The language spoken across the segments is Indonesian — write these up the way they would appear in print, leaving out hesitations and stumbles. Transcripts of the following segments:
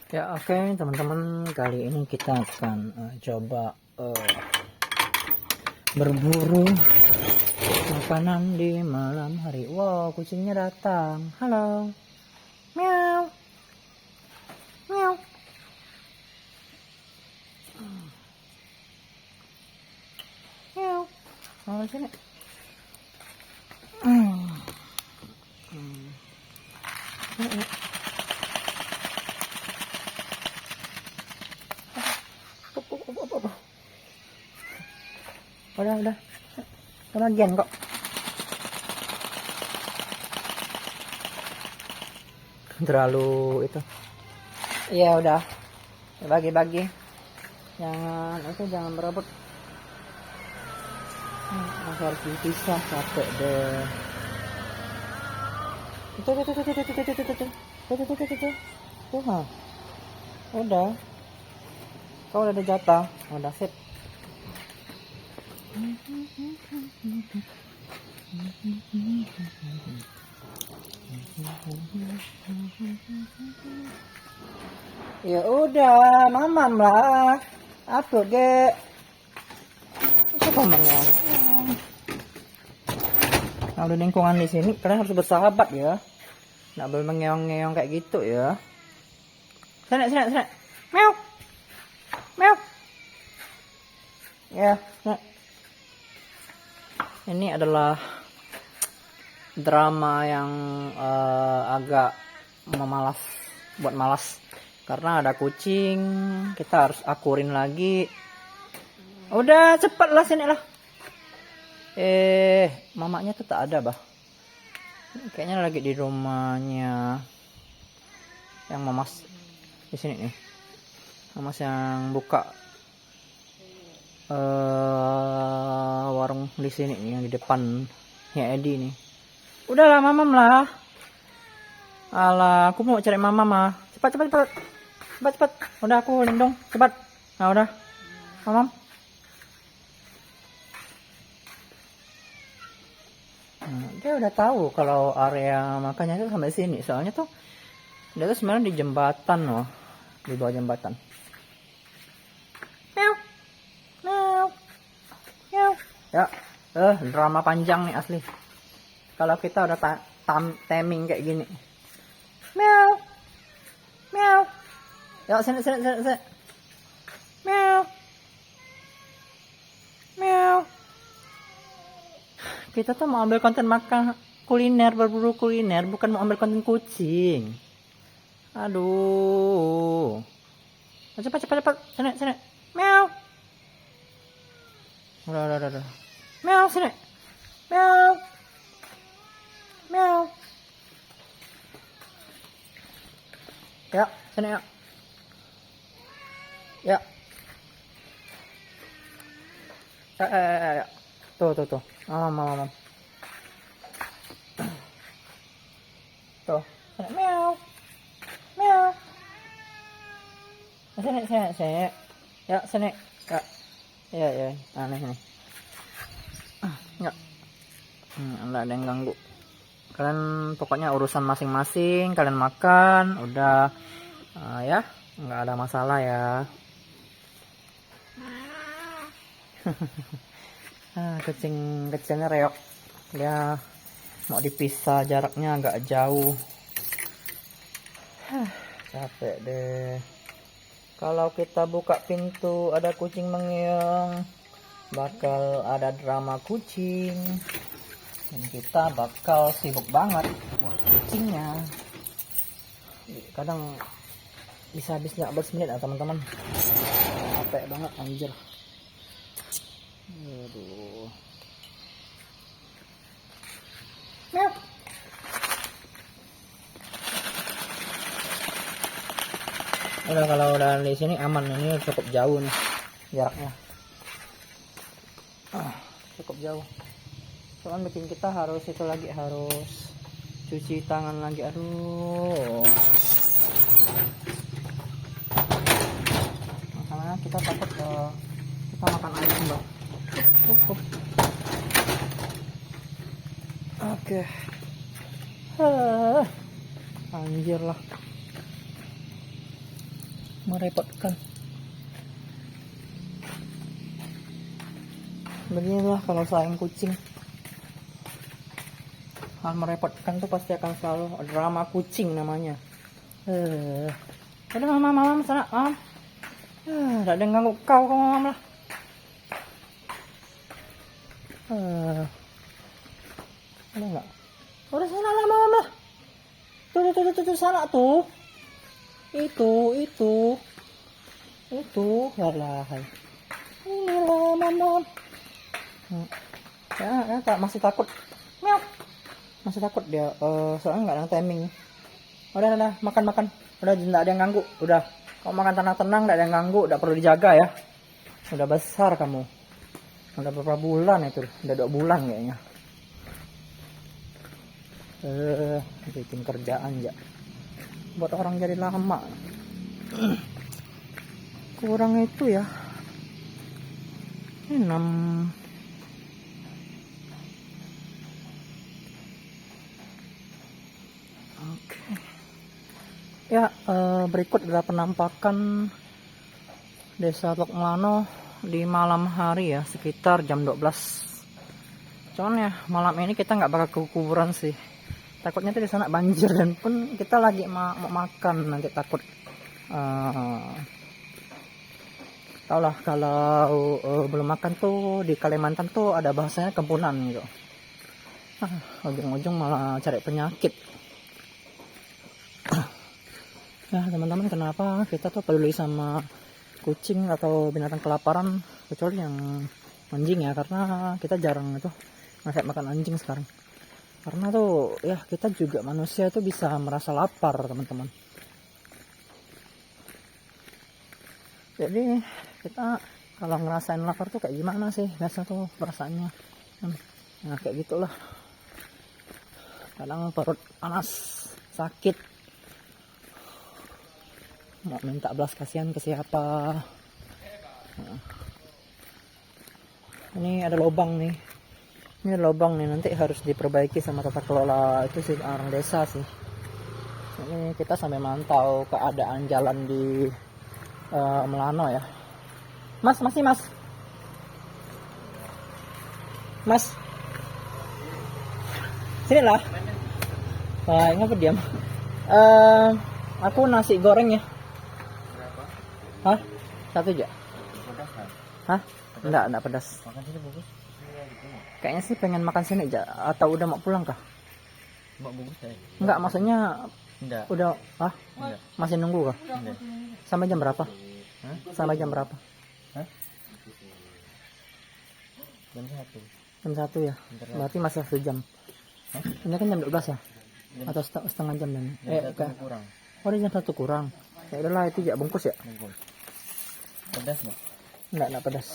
Ya oke teman-teman, kali ini kita akan coba berburu makanan di malam hari. Wow, kucingnya datang. Halo. Meow. Meow. Meow. Mau sini. Udah kebagian kok. Terlalu itu. Iya udah, bagi-bagi, jangan berebut. Harus dipisah, capek deh. Itu udah, kau udah ada jatah, udah sip. Ya udah, mamam lah. Apa ge? Apa mengeong? Kalau di lingkungan di sini kalian harus bersahabat ya. Nggak boleh mengeong-ngeong kayak gitu ya. Sana. Meow. Meow. Ya, nah. Ini adalah drama yang agak buat malas karena ada kucing. Kita harus akurin lagi. Udah cepet lah, sini lah. Mamanya tuh tak ada bah. Kayaknya lagi di rumahnya yang mamas di sini nih. Mamas yang buka warung di sini nih, yang di depan ya Edi nih. Udahlah mamam lah. Alah, aku mau cari mamam mah. Cepat. Udah aku lindung, cepat. Nah udah, mamam. Nah, dia udah tahu kalau area makannya itu sampai sini. Soalnya tuh dia tuh sebenarnya di jembatan loh, di bawah jembatan. Ya, drama panjang nih asli. Kalau kita udah timing kayak gini. Meow. Ya, sini. Meow. Kita tuh mau ambil konten makan kuliner, berburu kuliner, bukan mau ambil konten kucing. Aduh. Cepat. Sini. Meow. Udah. Meow, sini. Meow. Ya, sini ya. Ya. Ya. Tuh. Mamam. Tuh. Sini. Meow. Sini. Ya, sini. Ya. Aneh nih. Ya. Nggak ada yang ganggu. Kalian pokoknya urusan masing-masing, kalian makan, udah ya, nggak ada masalah ya. Kecilnya reok, dia mau dipisah, jaraknya agak jauh. Capek deh. Kalau kita buka pintu ada kucing mengeong, bakal ada drama kucing. Dan kita bakal sibuk banget buat kucingnya. Kadang bisa habis 15 menit lah teman-teman. Capek banget anjir. Aduh. Meow. Udah, kalau udah di sini aman, ini cukup jauh nih jaraknya. Cukup jauh. Cuman bikin kita harus cuci tangan lagi. Aduh. Makanya kita takut kita makan ayam mbak. Oke. Anjir lah. merepotkan. Beginilah kalau sayang kucing. Hal merepotkan tuh pasti akan selalu drama kucing namanya. Udah mama sana, mam. Gak ada yang ganggu kau mam lah. Ada nggak? Udah sana lah mam lah. Tuh sana tuh. Itu. Yalah. Inilah mam. Ya, tak masih takut. Meow. Masih takut dia. Soalnya nggak ada timing. Udah, makan. Udah tidak ada yang ganggu. Udah, kau makan tenang-tenang, tidak ada yang ganggu, tidak perlu dijaga ya. Udah besar kamu. Udah berapa bulan itu? Udah 2 bulan kayaknya. Bikin kerjaan ya. Buat orang jadi lama. Kurang itu ya. 6. Oke. Ya, berikut adalah penampakan Desa Teluk Melano di malam hari ya, sekitar jam 12. Cuman ya malam ini kita nggak bakal ke kuburan sih. Takutnya tuh di sana banjir, dan pun kita lagi mau makan, nanti takut. Tau lah kalau belum makan tuh di Kalimantan tuh ada bahasanya kempunan gitu. Ujung-ujung malah cari penyakit. Nah teman-teman, kenapa kita tuh peduli sama kucing atau binatang kelaparan, kecuali yang anjing ya, karena kita jarang itu ngasih makan anjing sekarang. Karena tuh ya kita juga manusia itu bisa merasa lapar teman-teman. Jadi kita kalau ngerasain lapar tuh kayak gimana sih biasa tuh perasaannya. Nah kayak gitulah. Kadang perut panas, sakit, mau minta belas kasihan ke siapa. Nah, ini ada lubang nih. Ini lubang nih, nanti harus diperbaiki sama tata kelola itu sih, orang desa sih. Ini kita sampai mantau keadaan jalan di Melano ya. Mas, masih mas. Sini lah. Wah, ngapa diam? Aku nasi goreng ya. Berapa? Hah? 1 aja. Pedas kan? Hah? Enggak pedas. Makan sini bagus. Kayaknya sih pengen makan sini aja, atau udah mau pulang kah? Mbak bagus ya? Enggak, maksudnya Enggak. udah, Enggak. masih nunggu kah? Enggak. Sampai jam berapa? Hah? Sampai jam berapa? Hah? Jam 1. Jam 1 ya? Bentar lagi. Berarti masih 1 jam. Hah? Ini kan jam 12 ya? Atau setengah jam dan? Jam 1 kurang. Oh, ini jam 1 kurang. Ya udahlah, itu ya bungkus ya? Bungkus. Pedas nggak? Enggak pedas.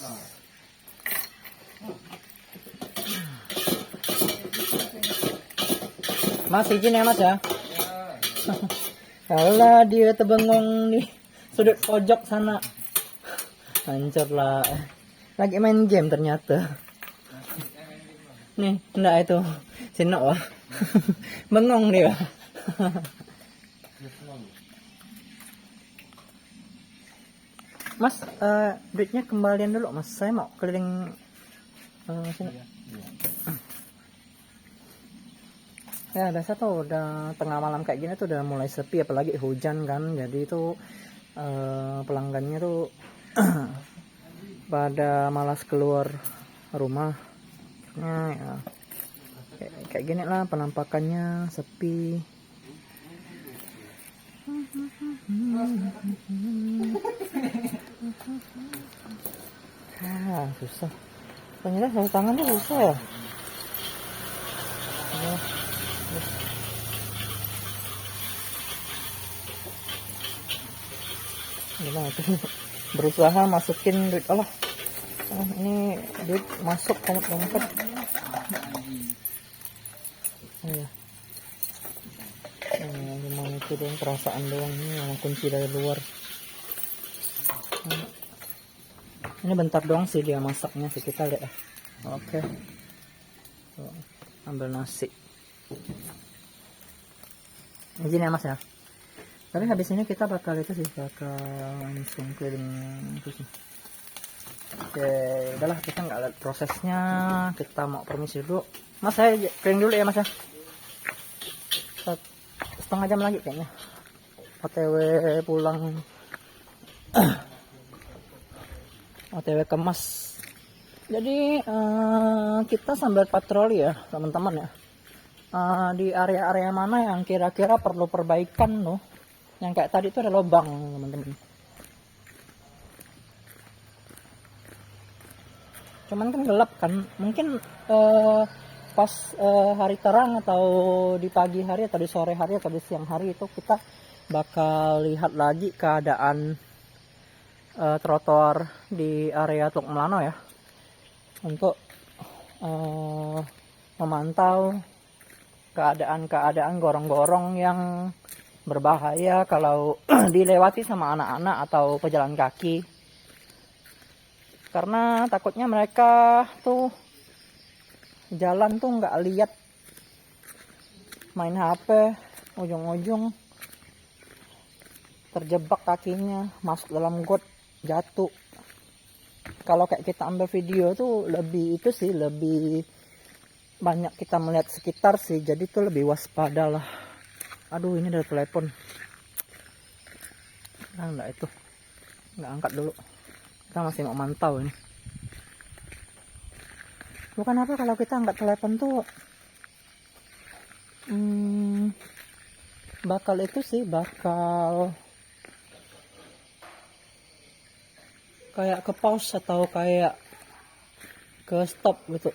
Mas, izin ya mas ya? Kalau dia terbengong di sudut pojok sana. Hancur lah. Lagi main game ternyata. Nih, enggak itu. Sinok wah. Bengong dia. Mas, duitnya kembalian dulu mas. Saya mau keliling sini. Ya biasa tuh udah tengah malam kayak gini tuh udah mulai sepi, apalagi hujan kan, jadi itu pelanggannya tuh pada malas keluar rumah. Nah, ya. Kayak gini lah penampakannya, sepi. Susah. Ternyata saya tangan tuh susah ya. Gimana tuh? Berusaha masukin duit. Allah, ini duit masuk komut-komut. Iya. Gimana itu dong, perasaan doang nih, yang kunci dari luar. Ini bentar doang sih dia masaknya sih, kita lihat. Oke. Ambil nasi. Izin ya mas ya. Tapi habis ini kita bakal itu sih, bakal langsung keliling itu sih. Oke, udahlah kita nggak lihat prosesnya, kita mau permisi dulu. Mas, saya keliling dulu ya mas ya. Setengah jam lagi kayaknya. OTW pulang. OTW ke Mas. Jadi kita sambil patroli ya teman-teman ya. Di area-area mana yang kira-kira perlu perbaikan loh. Yang kayak tadi itu ada lubang teman-teman. Cuman kan gelap kan, mungkin pas hari terang atau di pagi hari atau di sore hari atau di siang hari itu kita bakal lihat lagi keadaan trotoar di area Teluk Melano ya, untuk memantau keadaan gorong-gorong yang berbahaya kalau dilewati sama anak-anak atau pejalan kaki. Karena takutnya mereka tuh jalan tuh nggak lihat, main HP, ujung-ujung terjebak kakinya, masuk dalam got, jatuh. Kalau kayak kita ambil video tuh lebih itu sih, lebih banyak kita melihat sekitar sih, jadi tuh lebih waspada lah. Aduh, ini ada telepon. Nah, enggak, itu nggak angkat dulu, kita masih mau mantau ini. Bukan apa, kalau kita angkat telepon tuh bakal itu sih, bakal kayak ke pause atau kayak ke stop gitu.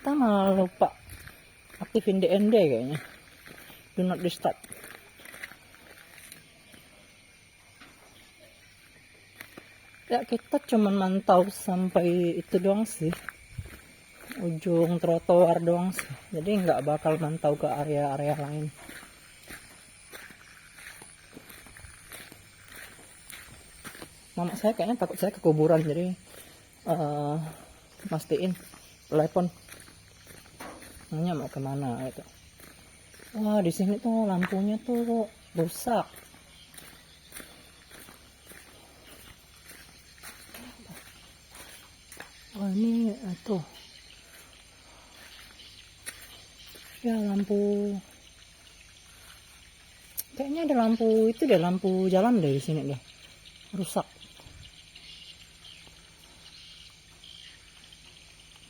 Kita malah lupa aktifin DND kayaknya, do not disturb. Ya kita cuman mantau sampai itu doang sih, ujung trotoar doang sih, jadi nggak bakal mantau ke area-area lain. Mama saya kayaknya takut saya kekuburan, jadi mastiin telepon nanya mau kemana gitu. Wah, di sini tuh lampunya tuh rusak. Oh, ini tuh ya lampu, kayaknya ada lampu itu deh, lampu jalan deh di sini deh rusak.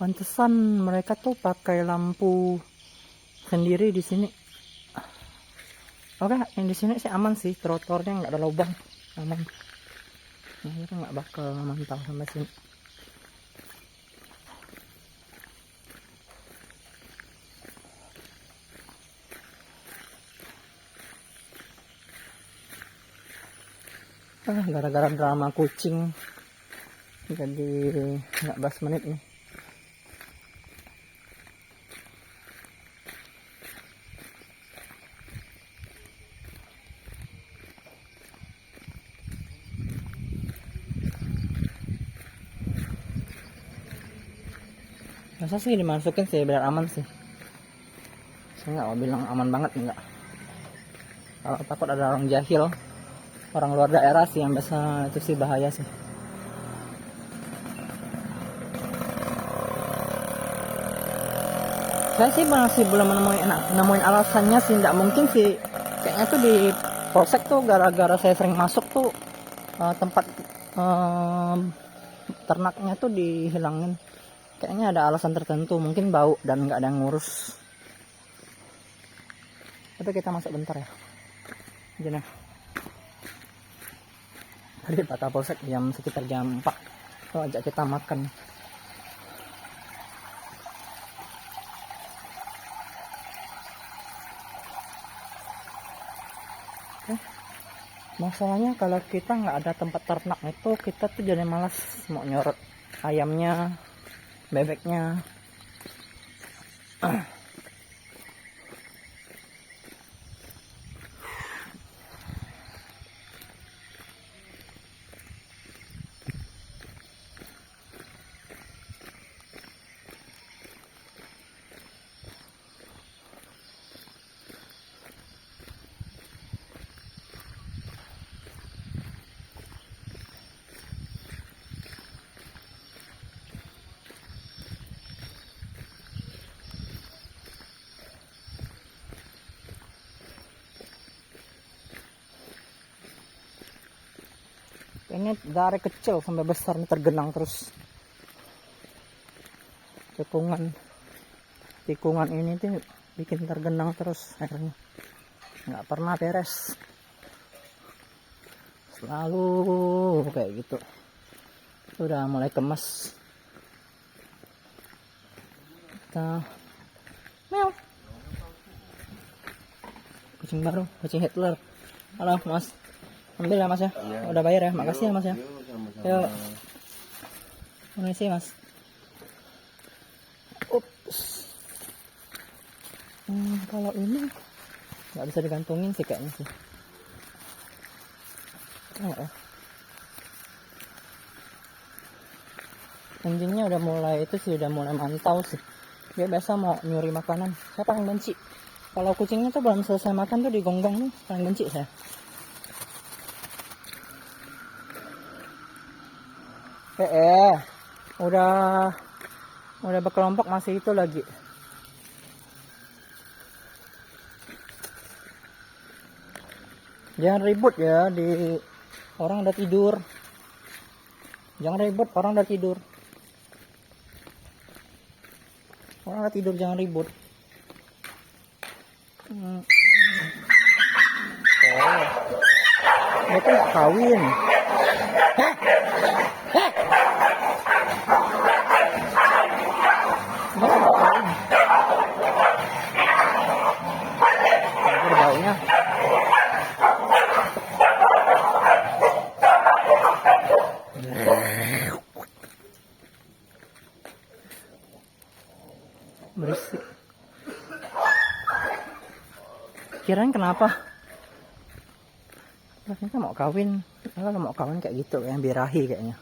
Pantesan mereka tuh pakai lampu sendiri di sini. Oke, yang di sini sih aman sih, trotoarnya nggak ada lubang, aman. Nah, kita nggak bakal mantau sampai sini. Gara-gara drama kucing jadi nggak 12 menit nih. Masa sih dimasukin sih biar aman sih. Saya nggak mau bilang aman banget, enggak. Kalau takut ada orang jahil, orang luar daerah sih yang biasa, itu sih bahaya sih. Saya sih masih belum nemuin alasannya sih, nggak mungkin sih. Kayaknya tuh di polsek tuh gara-gara saya sering masuk tuh tempat ternaknya tuh dihilangin. Kayaknya ada alasan tertentu, mungkin bau dan nggak ada yang ngurus. Tapi kita masuk bentar ya. Gini. Tadi Pak Kapolsek sekitar jam 4 tuh ajak kita makan. Masalahnya kalau kita nggak ada tempat ternak itu, kita tuh jadi malas mau nyorot ayamnya, bebeknya. Ini dari kecil sampai besar ini tergenang terus. Tikungan ini tuh bikin tergenang terus airnya. Nggak pernah beres. Selalu kayak gitu. Udah mulai kemas. Kita meow. Kucing baru, kucing Hitler. Halo Mas, ambil ya Mas ya. Udah bayar ya, makasih ya Mas ya. Yuk, permisi Mas. Ups. Kalau ini nggak bisa digantungin sih kayaknya sih. Anjingnya udah mulai mantau sih. Dia biasa mau nyuri makanan. Saya paling benci kalau kucingnya tuh belum selesai makan tuh digonggong nih, paling benci saya. Udah berkelompok masih itu lagi. Jangan ribut ya, orang udah tidur. Jangan ribut, orang udah tidur. Orang udah tidur, jangan ribut. Dia tuh nggak kawin. Dia nggak kawin. Ada baunya. Berisik. Kirain kenapa? Ternyata mau kawin. Kalau mau kawin kayak gitu, yang birahi kayaknya.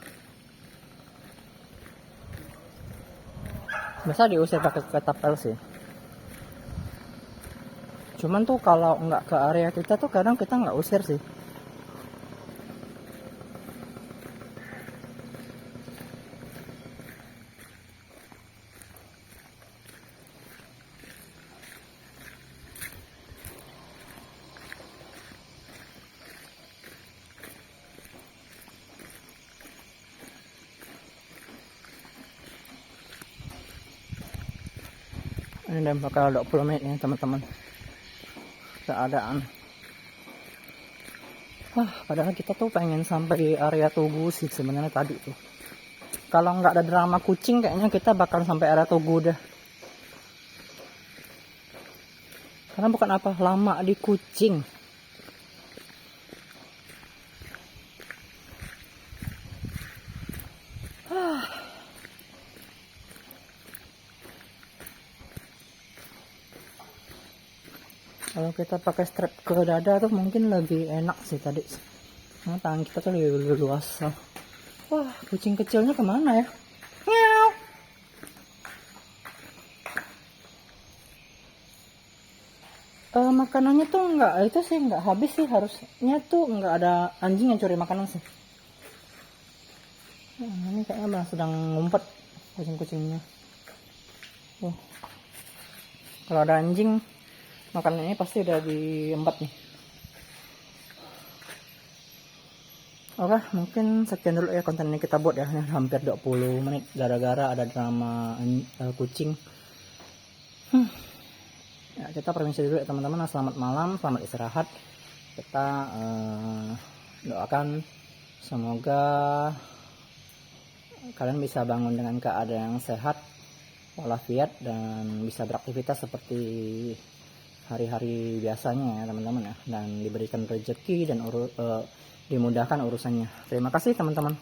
Biasa diusir pakai ketapel sih. Cuman tuh kalau nggak ke area kita tuh kadang kita nggak usir sih. Ini udah bakal 20 menit ya teman-teman. Keadaan. Padahal kita tuh pengen sampai area Tugu sih sebenarnya tadi tuh. Kalau nggak ada drama kucing kayaknya kita bakal sampai area Tugu dah. Karena bukan apa, lama di kucing. Kalau kita pakai strap ke dada tuh mungkin lebih enak sih tadi. Nah, tangan kita tuh lebih luas. Wah, kucing kecilnya kemana ya? Meow. Makanannya tuh nggak habis sih, harusnya tuh nggak ada anjing yang curi makanan sih. Ini kayaknya sedang ngumpet kucing-kucingnya. Kalau ada anjing, makanannya pasti udah diembat nih. Oke, mungkin sekian dulu ya konten ini kita buat ya. Ini hampir 20 menit gara-gara ada drama kucing. Ya, kita permisi dulu ya teman-teman. Selamat malam, selamat istirahat. Kita doakan semoga kalian bisa bangun dengan keadaan yang sehat walafiat dan bisa beraktivitas seperti hari-hari biasanya ya teman-teman ya, dan diberikan rezeki dan dimudahkan urusannya. Terima kasih teman-teman.